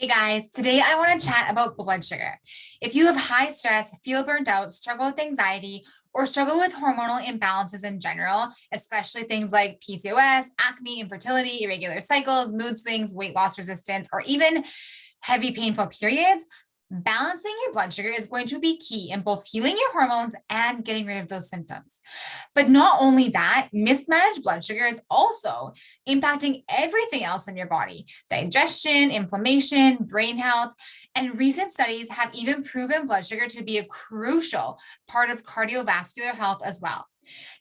Hey guys, today I want to chat about blood sugar. If you have high stress, feel burnt out, struggle with anxiety, or struggle with hormonal imbalances in general, especially things like PCOS, acne, infertility, irregular cycles, mood swings, weight loss resistance, or even heavy painful periods, balancing your blood sugar is going to be key in both healing your hormones and getting rid of those symptoms. But not only that, mismanaged blood sugar is also impacting everything else in your body: digestion, inflammation, brain health. And recent studies have even proven blood sugar to be a crucial part of cardiovascular health as well.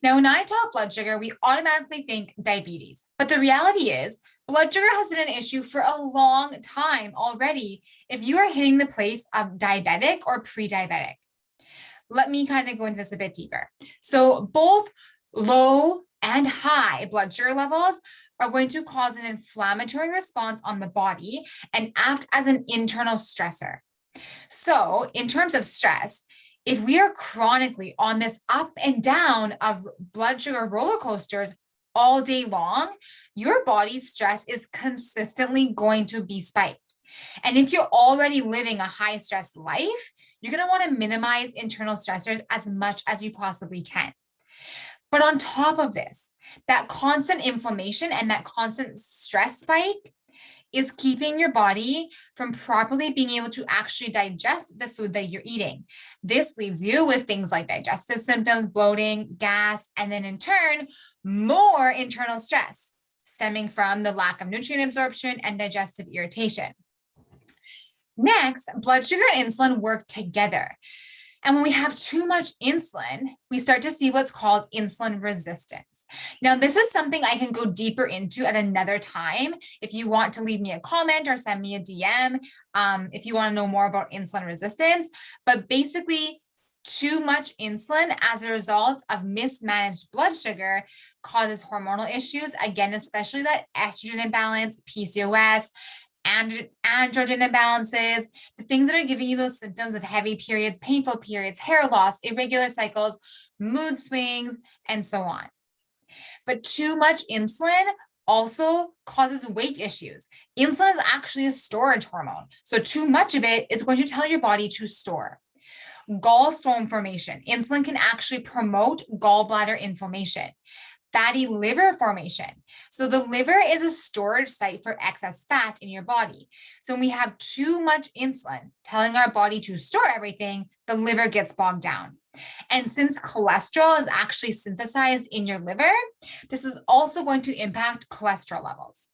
Now, when I talk blood sugar, we automatically think diabetes. But the reality is, blood sugar has been an issue for a long time already if you are hitting the place of diabetic or pre diabetic. Let me kind of go into this a bit deeper. So, both low and high blood sugar levels are going to cause an inflammatory response on the body and act as an internal stressor. So, in terms of stress, if we are chronically on this up and down of blood sugar roller coasters all day long, your body's stress is consistently going to be spiked. And if you're already living a high stress life, you're going to want to minimize internal stressors as much as you possibly can. But on top of this, that constant inflammation and that constant stress spike is keeping your body from properly being able to actually digest the food that you're eating. This leaves you with things like digestive symptoms, bloating, gas, and then in turn, more internal stress stemming from the lack of nutrient absorption and digestive irritation. Next, blood sugar and insulin work together. And when we have too much insulin, we start to see what's called insulin resistance. Now, this is something I can go deeper into at another time. If you want to leave me a comment or send me a DM, if you want to know more about insulin resistance. But basically, too much insulin as a result of mismanaged blood sugar causes hormonal issues, again, especially that estrogen imbalance, PCOS, androgen imbalances, the things that are giving you those symptoms of heavy periods, painful periods, hair loss, irregular cycles, mood swings, and so on. But too much insulin also causes weight issues. Insulin is actually a storage hormone. So too much of it is going to tell your body to store. Gallstone formation. Insulin can actually promote gallbladder inflammation. Fatty liver formation. So the liver is a storage site for excess fat in your body. So when we have too much insulin telling our body to store everything, the liver gets bogged down. And since cholesterol is actually synthesized in your liver, this is also going to impact cholesterol levels.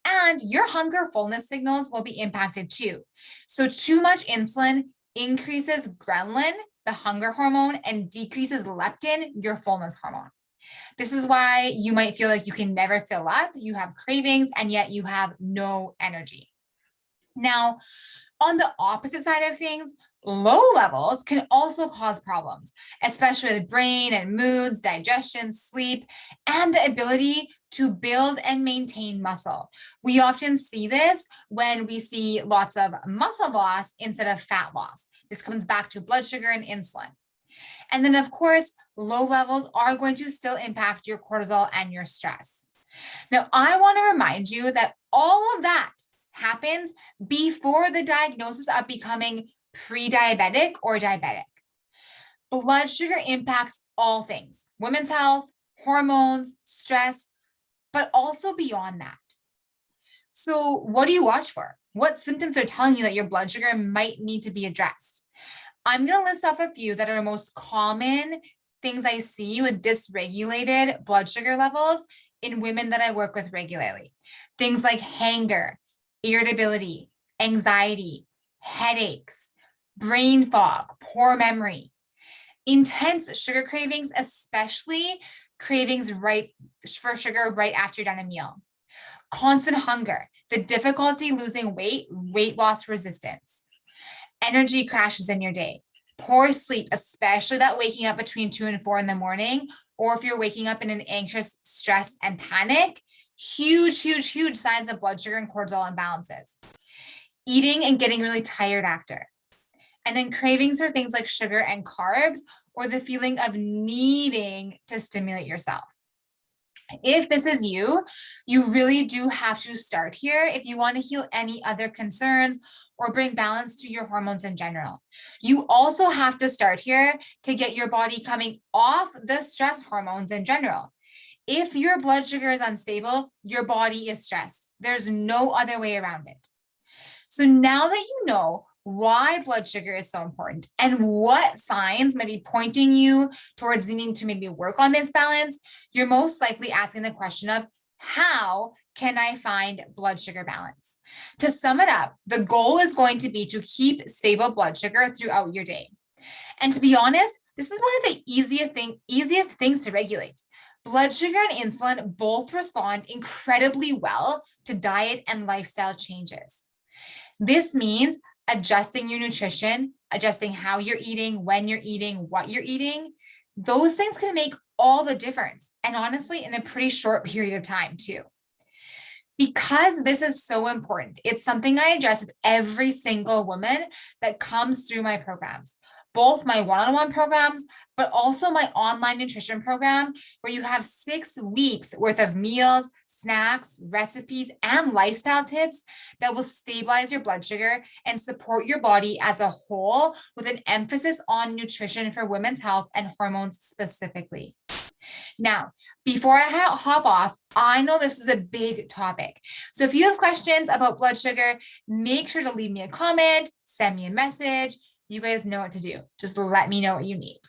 And your hunger fullness signals will be impacted too. So too much insulin increases ghrelin, the hunger hormone, and decreases leptin, your fullness hormone. This is why you might feel like you can never fill up, you have cravings, and yet you have no energy. Now, on the opposite side of things, low levels can also cause problems, especially with brain and moods, digestion, sleep, and the ability to build and maintain muscle. We often see this when we see lots of muscle loss instead of fat loss. This comes back to blood sugar and insulin. And then, of course, low levels are going to still impact your cortisol and your stress. Now, I want to remind you that all of that happens before the diagnosis of becoming pre-diabetic or diabetic. Blood sugar impacts all things: women's health, hormones, stress, but also beyond that. So, what do you watch for? What symptoms are telling you that your blood sugar might need to be addressed? I'm going to list off a few that are most common things I see with dysregulated blood sugar levels in women that I work with regularly. Things like hunger, irritability, anxiety, headaches, brain fog, poor memory, intense sugar cravings, especially cravings for sugar right after you're done a meal, constant hunger, the difficulty losing weight, weight loss resistance, energy crashes in your day, poor sleep, especially that waking up between 2 and 4 in the morning, or if you're waking up in an anxious, stress, and panic, huge, huge, huge signs of blood sugar and cortisol imbalances. Eating and getting really tired after. And then cravings for things like sugar and carbs, or the feeling of needing to stimulate yourself. If this is you, you really do have to start here if you want to heal any other concerns or bring balance to your hormones in general. You also have to start here to get your body coming off the stress hormones in general. If your blood sugar is unstable, your body is stressed. There's no other way around it. So now that you know why blood sugar is so important and what signs might be pointing you towards needing to maybe work on this balance, you're most likely asking the question of, how can I find blood sugar balance? To sum it up, the goal is going to be to keep stable blood sugar throughout your day. And to be honest, this is one of the easiest things to regulate. Blood sugar and insulin both respond incredibly well to diet and lifestyle changes. This means adjusting your nutrition, adjusting how you're eating, when you're eating, what you're eating. Those things can make all the difference. And honestly, in a pretty short period of time, too. Because this is so important, it's something I address with every single woman that comes through my programs, both my one-on-one programs, but also my online nutrition program, where you have 6 weeks worth of meals, snacks, recipes, and lifestyle tips that will stabilize your blood sugar and support your body as a whole, with an emphasis on nutrition for women's health and hormones specifically. Now, before I hop off, I know this is a big topic. So if you have questions about blood sugar, make sure to leave me a comment, send me a message. You guys know what to do. Just let me know what you need.